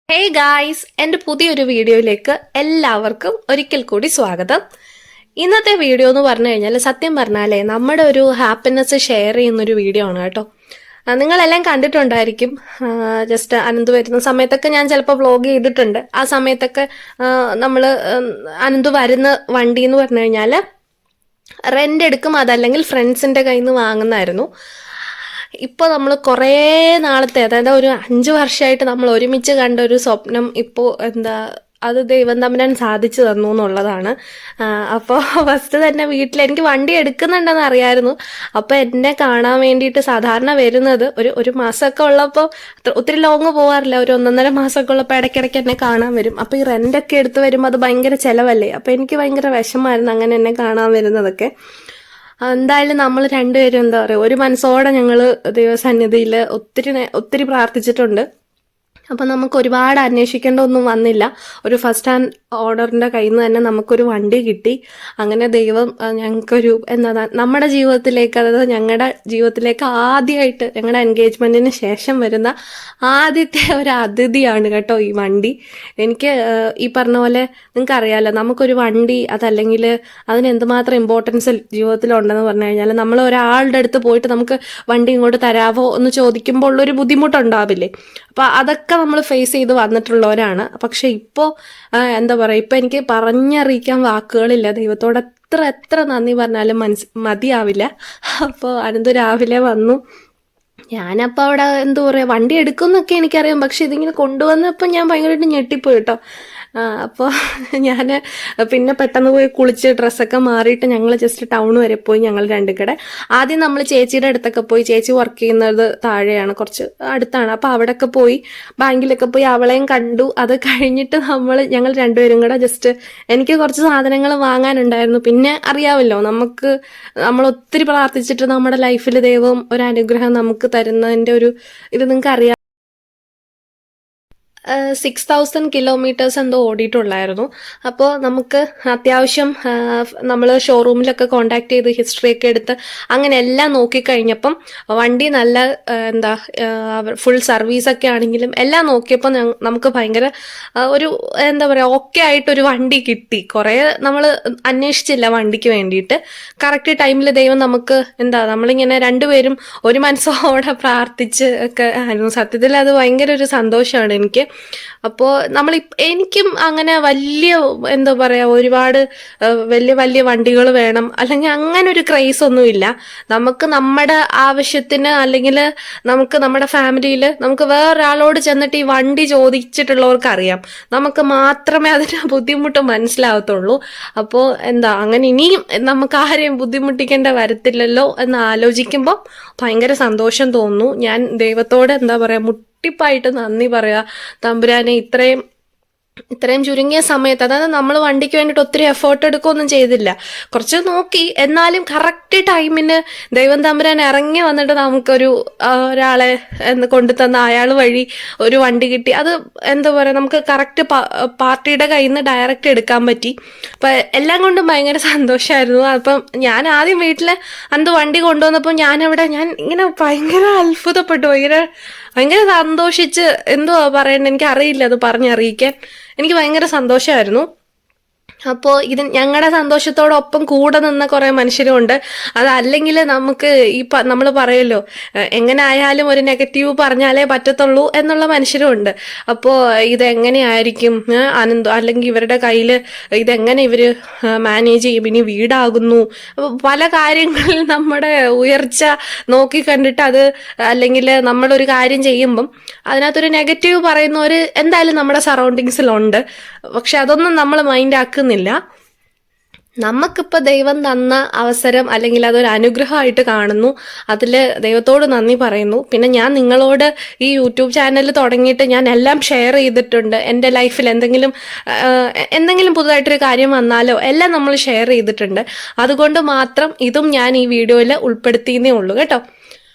Hey guys, എൻ്റെ പുതിയൊരു വീഡിയോയിലേക്ക് എല്ലാവർക്കും ഒരിക്കൽ കൂടി സ്വാഗതം. ഇന്നത്തെ വീഡിയോ എന്ന് പറഞ്ഞു കഴിഞ്ഞാൽ സത്യം പറഞ്ഞാലേ നമ്മുടെ ഒരു ഹാപ്പിനെസ് ഷെയർ ചെയ്യുന്നൊരു വീഡിയോ ആണ് കേട്ടോ. നിങ്ങളെല്ലാം കണ്ടിട്ടുണ്ടായിരിക്കും. ജസ്റ്റ് അനന്ത് വരുന്ന സമയത്തൊക്കെ ഞാൻ ചിലപ്പോൾ വ്ളോഗ് ചെയ്തിട്ടുണ്ട്. ആ സമയത്തൊക്കെ നമ്മൾ അനന്ത് വരുന്ന വണ്ടി എന്ന് പറഞ്ഞു കഴിഞ്ഞാൽ റെൻ്റ് എടുക്കും, അതല്ലെങ്കിൽ ഫ്രണ്ട്സിൻ്റെ കയ്യിൽ നിന്ന് വാങ്ങുന്നതായിരുന്നു. ഇപ്പോൾ നമ്മൾ കുറേ നാളത്തെ, അതായത് ഒരു 5 വർഷമായിട്ട് നമ്മൾ ഒരുമിച്ച് കണ്ട ഒരു സ്വപ്നം ഇപ്പോൾ അത് ദൈവം തമ്പുരാൻ സാധിച്ചു തന്നു എന്നുള്ളതാണ്. അപ്പോൾ ഫസ്റ്റ് തന്നെ വീട്ടിൽ എനിക്ക് വണ്ടി എടുക്കുന്നുണ്ടെന്ന് അറിയായിരുന്നു. അപ്പോൾ എന്നെ കാണാൻ വേണ്ടിയിട്ട് സാധാരണ വരുന്നത് ഒരു മാസമൊക്കെ ഉള്ളപ്പോൾ, ഒത്തിരി ലോങ് പോകാറില്ല, ഒരു 1.5 മാസമൊക്കെ ഉള്ളപ്പോൾ ഇടയ്ക്കിടയ്ക്ക് എന്നെ കാണാൻ വരും. അപ്പോൾ ഈ റെൻ്റൊക്കെ എടുത്ത് വരുമ്പോൾ അത് ഭയങ്കര ചിലവല്ലേ. അപ്പോൾ എനിക്ക് ഭയങ്കര വിഷമമായിരുന്നു അങ്ങനെ എന്നെ കാണാൻ വരുന്നതൊക്കെ. എന്തായാലും നമ്മൾ രണ്ടുപേരും എന്താ പറയുക, ഒരു മനസ്സോടെ ഞങ്ങൾ ദൈവസന്നിധിയിൽ ഒത്തിരി പ്രാർത്ഥിച്ചിട്ടുണ്ട്. അപ്പം നമുക്ക് ഒരുപാട് അന്വേഷിക്കേണ്ട ഒന്നും വന്നില്ല. ഒരു ഫസ്റ്റ് ഹാൻഡ് ഓർഡറിൻ്റെ കയ്യിൽ നിന്ന് തന്നെ നമുക്കൊരു വണ്ടി കിട്ടി. അങ്ങനെ ദൈവം ഞങ്ങൾക്കൊരു നമ്മുടെ ജീവിതത്തിലേക്ക്, അതായത് ഞങ്ങളുടെ ജീവിതത്തിലേക്ക് ആദ്യമായിട്ട് ഞങ്ങളുടെ എൻഗേജ്മെൻറ്റിന് ശേഷം വരുന്ന ആദ്യത്തെ ഒരു അതിഥിയാണ് കേട്ടോ ഈ വണ്ടി. എനിക്ക് ഈ പറഞ്ഞ പോലെ നിങ്ങൾക്കറിയാമല്ലോ, നമുക്കൊരു വണ്ടി അതല്ലെങ്കിൽ അതിന് എന്തുമാത്രം ഇമ്പോർട്ടൻസ് ജീവിതത്തിലുണ്ടെന്ന് പറഞ്ഞു കഴിഞ്ഞാൽ, നമ്മൾ ഒരാളുടെ അടുത്ത് പോയിട്ട് നമുക്ക് വണ്ടി ഇങ്ങോട്ട് തരാവോ എന്ന് ചോദിക്കുമ്പോൾ ഉള്ളൊരു ബുദ്ധിമുട്ടുണ്ടാവില്ലേ. അപ്പോൾ അതൊക്കെ നമ്മൾ ഫേസ് ചെയ്ത് വന്നിട്ടുള്ളവരാണ്. പക്ഷെ ഇപ്പോൾ എന്താ പറയുക, ഇപ്പം എനിക്ക് പറഞ്ഞറിയിക്കാൻ വാക്കുകളില്ല. ദൈവത്തോട് എത്ര നന്ദി പറഞ്ഞാലും മതിയാവില്ല. അപ്പോൾ അനന്ത് രാവിലെ വന്നു. ഞാനപ്പോൾ അവിടെ എന്താ പറയുക, വണ്ടി എടുക്കുമെന്നൊക്കെ എനിക്കറിയാം. പക്ഷെ ഇതിങ്ങനെ കൊണ്ടുവന്നപ്പോൾ ഞാൻ ഭയങ്കരമായിട്ട് ഞെട്ടിപ്പോയി കേട്ടോ. അപ്പോൾ ഞാൻ പിന്നെ പെട്ടെന്ന് പോയി കുളിച്ച് ഡ്രസ്സൊക്കെ മാറിയിട്ട് ഞങ്ങൾ ജസ്റ്റ് ടൗൺ വരെ പോയി. ഞങ്ങൾ രണ്ടുകൂടെ ആദ്യം നമ്മൾ ചേച്ചിയുടെ അടുത്തൊക്കെ പോയി. ചേച്ചി വർക്ക് ചെയ്യുന്നത് താഴെയാണ്, കുറച്ച് അടുത്താണ്. അപ്പോൾ അവിടെയൊക്കെ പോയി, ബാങ്കിലൊക്കെ പോയി അവളെയും കണ്ടു. അത് കഴിഞ്ഞിട്ട് ഞങ്ങൾ രണ്ടുപേരും കൂടെ ജസ്റ്റ്, എനിക്ക് കുറച്ച് സാധനങ്ങൾ വാങ്ങാനുണ്ടായിരുന്നു. പിന്നെ അറിയാമല്ലോ, നമ്മൾ ഒത്തിരി പ്രാർത്ഥിച്ചിട്ട് നമ്മുടെ ലൈഫിൽ ദൈവം ഒരു അനുഗ്രഹം നമുക്ക് തരുന്നതിൻ്റെ ഒരു ഇത് നിങ്ങൾക്ക് അറിയാം. 6000 കിലോമീറ്റേഴ്സ് എന്തോ ഓടിയിട്ടുള്ളായിരുന്നു. അപ്പോൾ നമുക്ക് അത്യാവശ്യം നമ്മൾ ഷോറൂമിലൊക്കെ കോണ്ടാക്ട് ചെയ്ത് ഹിസ്റ്ററിയൊക്കെ എടുത്ത് അങ്ങനെ എല്ലാം നോക്കിക്കഴിഞ്ഞപ്പം വണ്ടി നല്ല ഫുൾ സർവീസൊക്കെ ആണെങ്കിലും എല്ലാം നോക്കിയപ്പോൾ നമുക്ക് ഭയങ്കര ഒരു എന്താ പറയുക, ഓക്കെ ആയിട്ടൊരു വണ്ടി കിട്ടി. കുറേ നമ്മൾ അന്വേഷിച്ചില്ല വണ്ടിക്ക് വേണ്ടിയിട്ട്. കറക്റ്റ് ടൈമിൽ ദൈവം നമുക്ക് നമ്മളിങ്ങനെ രണ്ടുപേരും ഒരു മനസ്സോടെ പ്രാർത്ഥിച്ച് ഒക്കെ ആയിരുന്നു. സത്യത്തിൽ അത് ഭയങ്കര ഒരു സന്തോഷമാണ് എനിക്ക്. അപ്പോൾ എനിക്കും അങ്ങനെ വലിയ എന്താ പറയുക, ഒരുപാട് വലിയ വണ്ടികൾ വേണം അല്ലെങ്കിൽ അങ്ങനെ ഒരു ക്രൈസ് ഒന്നുമില്ല. നമുക്ക് നമ്മുടെ ആവശ്യത്തിന് അല്ലെങ്കിൽ നമുക്ക് നമ്മുടെ ഫാമിലിയിൽ നമുക്ക് വേറൊരാളോട് ചെന്നിട്ട് ഈ വണ്ടി ചോദിച്ചിട്ടുള്ളവർക്ക് അറിയാം. നമുക്ക് മാത്രമേ അതിൻ്റെ ബുദ്ധിമുട്ട് മനസ്സിലാവത്തുള്ളൂ. അപ്പോൾ അങ്ങനെ ഇനിയും നമുക്ക് ആരെയും ബുദ്ധിമുട്ടിക്കേണ്ട വരത്തില്ലല്ലോ എന്ന് ആലോചിക്കുമ്പോൾ ഭയങ്കര സന്തോഷം തോന്നുന്നു. ഞാൻ ദൈവത്തോട് ായിട്ട് നന്ദി പറയാ. തമ്പുരാനെ ഇത്രയും ചുരുങ്ങിയ സമയത്ത്, അതായത് നമ്മൾ വണ്ടിക്ക് വേണ്ടിയിട്ട് ഒത്തിരി എഫേർട്ട് എടുക്കുകയൊന്നും ചെയ്തില്ല, കുറച്ച് നോക്കി, എന്നാലും കറക്റ്റ് ടൈമിന് ദൈവം തമ്പുരാൻ ഇറങ്ങി വന്നിട്ട് നമുക്കൊരു ഒരാളെ കൊണ്ടുതന്ന അയാൾ വഴി ഒരു വണ്ടി കിട്ടി. അത് എന്താ പറയുക, നമുക്ക് കറക്റ്റ് പാർട്ടിയുടെ കയ്യിൽ നിന്ന് ഡയറക്റ്റ് എടുക്കാൻ പറ്റി. അപ്പം എല്ലാം കൊണ്ടും ഭയങ്കര സന്തോഷമായിരുന്നു. അപ്പം ഞാൻ ആദ്യം വീട്ടിൽ വണ്ടി കൊണ്ടുവന്നപ്പോൾ ഞാൻ ഇങ്ങനെ ഭയങ്കര അത്ഭുതപ്പെട്ടു, ഭയങ്കര സന്തോഷിച്ച്, എന്തുവാ പറയണ്ടത് എനിക്ക് അറിയില്ല, അത് പറഞ്ഞറിയിക്കാൻ. എനിക്ക് ഭയങ്കര സന്തോഷമായിരുന്നു. അപ്പോൾ ഞങ്ങളുടെ സന്തോഷത്തോടൊപ്പം കൂടെ നിന്ന കുറേ മനുഷ്യരുമുണ്ട്. അതല്ലെങ്കിൽ നമുക്ക് നമ്മൾ പറയുമല്ലോ, എങ്ങനെ ആയാലും ഒരു നെഗറ്റീവ് പറഞ്ഞാലേ പറ്റത്തുള്ളൂ എന്നുള്ള മനുഷ്യരുമുണ്ട്. അപ്പോൾ ഇതെങ്ങനെയായിരിക്കും അല്ലെങ്കിൽ ഇവരുടെ കയ്യിൽ ഇതെങ്ങനെ ഇവർ മാനേജ് ചെയ്യും, ഇനി വീടാകുന്നു, പല കാര്യങ്ങളിൽ നമ്മുടെ ഉയർച്ച നോക്കി കണ്ടിട്ട് അത്, അല്ലെങ്കിൽ നമ്മളൊരു കാര്യം ചെയ്യുമ്പം അതിനകത്തൊരു നെഗറ്റീവ് പറയുന്നവർ എന്തായാലും നമ്മുടെ സറൗണ്ടിങ്സിലുണ്ട്. പക്ഷെ അതൊന്നും നമ്മൾ മൈൻഡ് ആക്കുന്നില്ല. നമുക്കിപ്പോൾ ദൈവം തന്ന അവസരം അല്ലെങ്കിൽ അതൊരു അനുഗ്രഹമായിട്ട് കാണുന്നു. അതിൽ ദൈവത്തോട് നന്ദി പറയുന്നു. പിന്നെ ഞാൻ നിങ്ങളോട് ഈ യൂട്യൂബ് ചാനൽ തുടങ്ങിയിട്ട് ഞാൻ എല്ലാം ഷെയർ ചെയ്തിട്ടുണ്ട്. എൻ്റെ ലൈഫിൽ എന്തെങ്കിലും പുതുതായിട്ടൊരു കാര്യം വന്നാലോ എല്ലാം നമ്മൾ ഷെയർ ചെയ്തിട്ടുണ്ട്. അതുകൊണ്ട് മാത്രം ഇതും ഞാൻ ഈ വീഡിയോയിൽ ഉൾപ്പെടുത്തിയെന്നേ ഉള്ളൂ കേട്ടോ.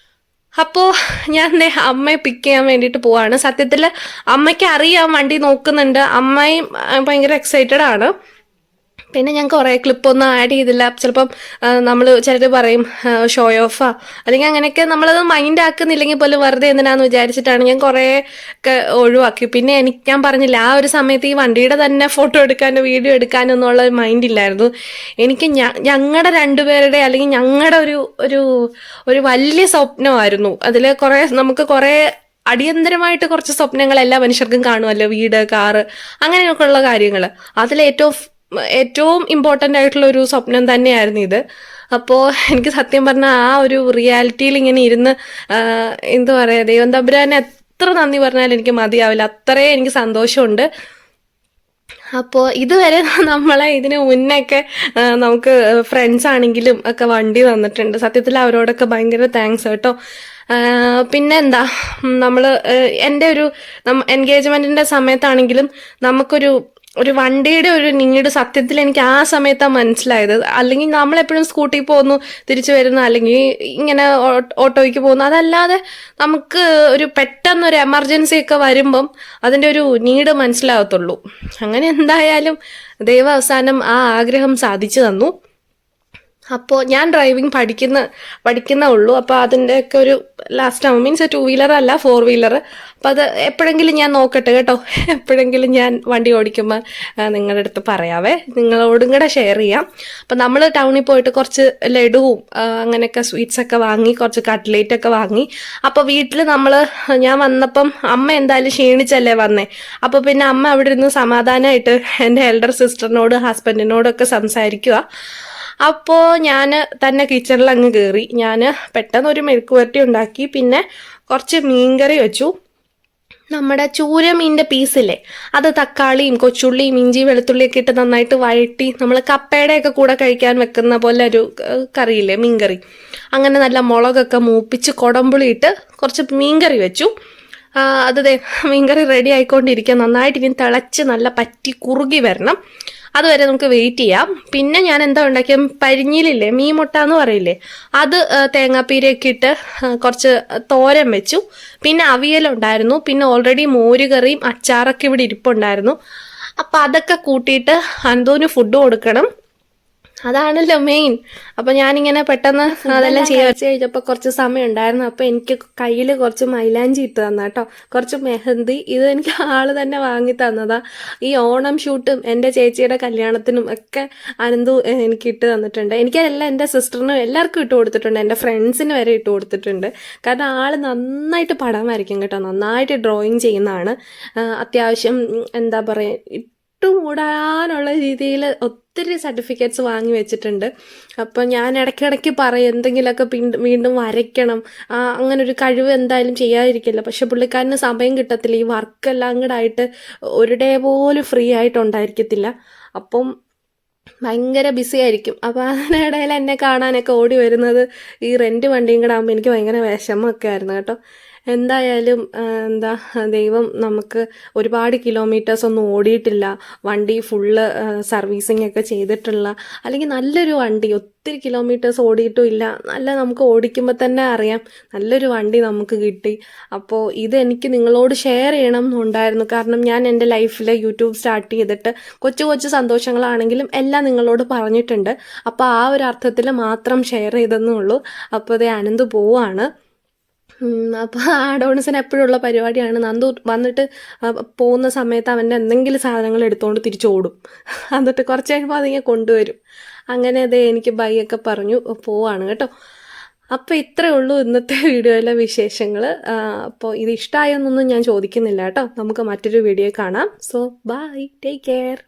അപ്പോൾ ഞാൻ അമ്മയെ പിക്ക് ചെയ്യാൻ വേണ്ടിയിട്ട് പോവാണ്. സത്യത്തിൽ അമ്മയ്ക്ക് അറിയാം വണ്ടി നോക്കുന്നുണ്ട്, അമ്മയും ഭയങ്കര എക്സൈറ്റഡ് ആണ്. പിന്നെ ഞാൻ കുറേ ക്ലിപ്പൊന്നും ആഡ് ചെയ്തില്ല. ചിലപ്പം നമ്മൾ ചിലർ പറയും ഷോ ഓഫാ, അല്ലെങ്കിൽ അങ്ങനെയൊക്കെ നമ്മളത് മൈൻഡ് ആക്കുന്നില്ലെങ്കിൽ പോലും വെറുതെ എന്തിനാന്ന് വിചാരിച്ചിട്ടാണ് ഞാൻ കുറേ ഒക്കെ ഒഴിവാക്കി. പിന്നെ ഞാൻ പറഞ്ഞില്ല, ആ ഒരു സമയത്ത് ഈ വണ്ടിയുടെ തന്നെ ഫോട്ടോ എടുക്കാനോ വീഡിയോ എടുക്കാനോ എന്നുള്ള മൈൻഡ് ഇല്ലായിരുന്നു എനിക്ക്. ഞങ്ങളുടെ രണ്ടുപേരുടെ അല്ലെങ്കിൽ ഞങ്ങളുടെ ഒരു ഒരു വലിയ സ്വപ്നമായിരുന്നു അതിൽ. നമുക്ക് കുറേ അടിയന്തരമായിട്ട് കുറച്ച് സ്വപ്നങ്ങൾ എല്ലാ മനുഷ്യർക്കും കാണുമല്ലോ, വീട്, കാറ്, അങ്ങനെയൊക്കെയുള്ള കാര്യങ്ങൾ. ഏറ്റവും ഇമ്പോർട്ടൻ്റ് ആയിട്ടുള്ള ഒരു സ്വപ്നം തന്നെയായിരുന്നു ഇത്. അപ്പോൾ എനിക്ക് സത്യം പറഞ്ഞാൽ ആ ഒരു റിയാലിറ്റിയിൽ ഇങ്ങനെ ഇരുന്ന് എന്താ പറയുക, ദൈവം തമ്പുരാനെ എത്ര നന്ദി പറഞ്ഞാലും എനിക്ക് മതിയാവില്ല, അത്രയും എനിക്ക് സന്തോഷമുണ്ട്. അപ്പോൾ ഇതുവരെ നമ്മളെ ഇതിന് മുന്നൊക്കെ നമുക്ക് ഫ്രണ്ട്സ് ആണെങ്കിലും ഒക്കെ വണ്ടി തന്നിട്ടുണ്ട്. സത്യത്തിൽ അവരോടൊക്കെ ഭയങ്കര താങ്ക്സ് കേട്ടോ. പിന്നെ എന്താ, നമ്മൾ എൻ്റെ ഒരു എൻഗേജ്മെൻറ്റിൻ്റെ സമയത്താണെങ്കിലും നമുക്കൊരു വണ്ടിയുടെ ഒരു നീഡ് സത്യത്തിൽ എനിക്ക് ആ സമയത്താണ് മനസ്സിലായത്. അല്ലെങ്കിൽ നമ്മളെപ്പോഴും സ്കൂട്ടിയിൽ പോകുന്നു, തിരിച്ചു വരുന്നു, അല്ലെങ്കിൽ ഇങ്ങനെ ഓട്ടോയ്ക്ക് പോകുന്നു. അതല്ലാതെ നമുക്ക് ഒരു പെട്ടെന്നൊരു എമർജൻസി ഒക്കെ വരുമ്പം അതിൻ്റെ ഒരു നീഡ് മനസ്സിലാകത്തുള്ളൂ. അങ്ങനെ എന്തായാലും ദൈവം അവസാനം ആ ആഗ്രഹം സാധിച്ചു തന്നു. അപ്പോൾ ഞാൻ ഡ്രൈവിംഗ് പഠിക്കുന്ന ഉള്ളൂ. അപ്പോൾ അതിൻ്റെയൊക്കെ ഒരു ലാസ്റ്റ് ആവും. മീൻസ് 2 വീലർ അല്ല, 4 വീലർ. അപ്പം അത് എപ്പോഴെങ്കിലും ഞാൻ നോക്കട്ടെ കേട്ടോ. എപ്പോഴെങ്കിലും ഞാൻ വണ്ടി ഓടിക്കുമ്പോൾ നിങ്ങളുടെ അടുത്ത് പറയാവേ, നിങ്ങളോടും കൂടെ ഷെയർ ചെയ്യാം. അപ്പം നമ്മൾ ടൗണിൽ പോയിട്ട് കുറച്ച് ലഡുവും അങ്ങനെയൊക്കെ സ്വീറ്റ്സൊക്കെ വാങ്ങി, കുറച്ച് കട്ട്ലേറ്റ് ഒക്കെ വാങ്ങി. അപ്പോൾ വീട്ടിൽ ഞാൻ വന്നപ്പം അമ്മ എന്തായാലും ക്ഷീണിച്ചല്ലേ വന്നേ. അപ്പോൾ പിന്നെ അമ്മ അവിടെ ഇരുന്ന് സമാധാനമായിട്ട് എൻ്റെ എൽഡർ സിസ്റ്ററിനോട് ഹസ്ബൻഡിനോടൊക്കെ സംസാരിക്കുക. അപ്പോൾ ഞാൻ തന്നെ കിച്ചണിൽ അങ്ങ് കയറി. ഞാൻ പെട്ടെന്ന് ഒരു മെഴുക്ക് പുരട്ടി ഉണ്ടാക്കി. പിന്നെ കുറച്ച് മീൻകറി വെച്ചു. നമ്മുടെ ചൂര മീനിൻ്റെ പീസില്ലേ, അത് തക്കാളിയും കൊച്ചുള്ളിയും ഇഞ്ചി വെളുത്തുള്ളിയൊക്കെ ഇട്ട് നന്നായിട്ട് വഴറ്റി നമ്മൾ കപ്പയുടെയൊക്കെ കൂടെ കഴിക്കാൻ വെക്കുന്ന പോലെ ഒരു കറിയില്ലേ, മീൻകറി. അങ്ങനെ നല്ല മുളകൊക്കെ മൂപ്പിച്ച് കുടംപുളി ഇട്ട് കുറച്ച് മീൻകറി വെച്ചു. അത് മീൻകറി റെഡി ആയിക്കൊണ്ടിരിക്കുക. നന്നായിട്ട് ഇനി തിളച്ച് നല്ല പറ്റി കുറുകി വരണം. അതുവരെ നമുക്ക് വെയിറ്റ് ചെയ്യാം. പിന്നെ ഞാൻ എന്താ ഉണ്ടാക്കിയ, പരിഞ്ഞിലില്ലേ, മീൻ മുട്ട എന്ന് പറയില്ലേ, അത് തേങ്ങാപ്പീരയൊക്കെ ഇട്ട് കുറച്ച് തോരൻ വെച്ചു. പിന്നെ അവിയലുണ്ടായിരുന്നു. പിന്നെ ഓൾറെഡി മോരുകറിയും അച്ചാറൊക്കെ ഇവിടെ ഇരിപ്പുണ്ടായിരുന്നു. അപ്പം അതൊക്കെ കൂട്ടിയിട്ട് അന്തോന് ഫുഡ് കൊടുക്കണം. അതാണല്ലോ മെയിൻ. അപ്പം ഞാനിങ്ങനെ പെട്ടെന്ന് അതെല്ലാം വെച്ച് കഴിഞ്ഞപ്പോൾ കുറച്ച് സമയം ഉണ്ടായിരുന്നു. അപ്പം എനിക്ക് കയ്യിൽ കുറച്ച് മൈലാഞ്ചി ഇട്ട് തന്ന കേട്ടോ, കുറച്ച് മെഹന്തി. ഇത് എനിക്ക് ആള് തന്നെ വാങ്ങി തന്നതാ. ഈ ഓണം ഷൂട്ടും എൻ്റെ ചേച്ചിയുടെ കല്യാണത്തിനും ഒക്കെ അനന്തു എനിക്ക് ഇട്ട് തന്നിട്ടുണ്ട്. എനിക്കതെല്ലാം എൻ്റെ സിസ്റ്ററിനും എല്ലാവർക്കും ഇട്ട് കൊടുത്തിട്ടുണ്ട്, എൻ്റെ ഫ്രണ്ട്സിന് വരെ ഇട്ട് കൊടുത്തിട്ടുണ്ട്. കാരണം ആള് നന്നായിട്ട് പടം വരയ്ക്കും കേട്ടോ, നന്നായിട്ട് ഡ്രോയിങ് ചെയ്യുന്നതാണ്. അത്യാവശ്യം എന്താ പറയുക, മൂടാനുള്ള രീതിയിൽ ഒത്തിരി സർട്ടിഫിക്കറ്റ്സ് വാങ്ങി വെച്ചിട്ടുണ്ട്. അപ്പം ഞാൻ ഇടയ്ക്കിടയ്ക്ക് പറയും എന്തെങ്കിലുമൊക്കെ വീണ്ടും വരയ്ക്കണം, അങ്ങനൊരു കഴിവ് എന്തായാലും ചെയ്യാതിരിക്കില്ല. പക്ഷെ പുള്ളിക്കാരന് സമയം കിട്ടത്തില്ല, ഈ വർക്കെല്ലാം കൂടെ ആയിട്ട് ഒരു ഡേ പോലും ഫ്രീ ആയിട്ടുണ്ടായിരിക്കത്തില്ല. അപ്പം ഭയങ്കര ബിസി ആയിരിക്കും. അപ്പോൾ അതിനിടയിൽ എന്നെ കാണാനൊക്കെ ഓടി വരുന്നത് ഈ റെൻറ്റ് വണ്ടിയും കൂടെ ആകുമ്പോൾ എനിക്ക് ഭയങ്കര വിഷമമൊക്കെ ആയിരുന്നു കേട്ടോ. എന്തായാലും ദൈവം നമുക്ക് ഒരുപാട് കിലോമീറ്റേഴ്സ് ഒന്നും ഓടിയിട്ടില്ല, വണ്ടി ഫുള്ള് സർവീസിങ് ഒക്കെ ചെയ്തിട്ടുള്ള, അല്ലെങ്കിൽ നല്ലൊരു വണ്ടി, ഒത്തിരി കിലോമീറ്റേഴ്സ് ഓടിയിട്ടും ഇല്ല, നല്ല നമുക്ക് ഓടിക്കുമ്പോൾ തന്നെ അറിയാം നല്ലൊരു വണ്ടി നമുക്ക് കിട്ടി. അപ്പോൾ ഇത് എനിക്ക് നിങ്ങളോട് ഷെയർ ചെയ്യണം എന്നുണ്ടായിരുന്നു. കാരണം ഞാൻ എൻ്റെ ലൈഫിൽ യൂട്യൂബ് സ്റ്റാർട്ട് ചെയ്തിട്ട് കൊച്ചു കൊച്ചു സന്തോഷങ്ങളാണെങ്കിലും എല്ലാം നിങ്ങളോട് പറഞ്ഞിട്ടുണ്ട്. അപ്പോൾ ആ ഒരു അർത്ഥത്തിൽ മാത്രം ഷെയർ ചെയ്തെന്നേ ഉള്ളൂ. അപ്പോൾ ഇത് അനന്ത് പോവാണ്. അപ്പോൾ അഡോണിസിന് എപ്പോഴുള്ള പരിപാടിയാണ്, നന്ദു വന്നിട്ട് പോകുന്ന സമയത്ത് അവൻ്റെ എന്തെങ്കിലും സാധനങ്ങൾ എടുത്തുകൊണ്ട് തിരിച്ചോടും. എന്നിട്ട് കുറച്ച് കഴിയുമ്പോൾ അതിങ്ങനെ കൊണ്ടുവരും. അങ്ങനെ എനിക്ക് ബൈ ഒക്കെ പറഞ്ഞു പോവാണ് കേട്ടോ. അപ്പോൾ ഇത്രയേ ഉള്ളൂ ഇന്നത്തെ വീഡിയോയിലെ വിശേഷങ്ങൾ. അപ്പോൾ ഇത് ഇഷ്ടമായെന്നൊന്നും ഞാൻ ചോദിക്കുന്നില്ല കേട്ടോ. നമുക്ക് മറ്റൊരു വീഡിയോ കാണാം. So bye, take care.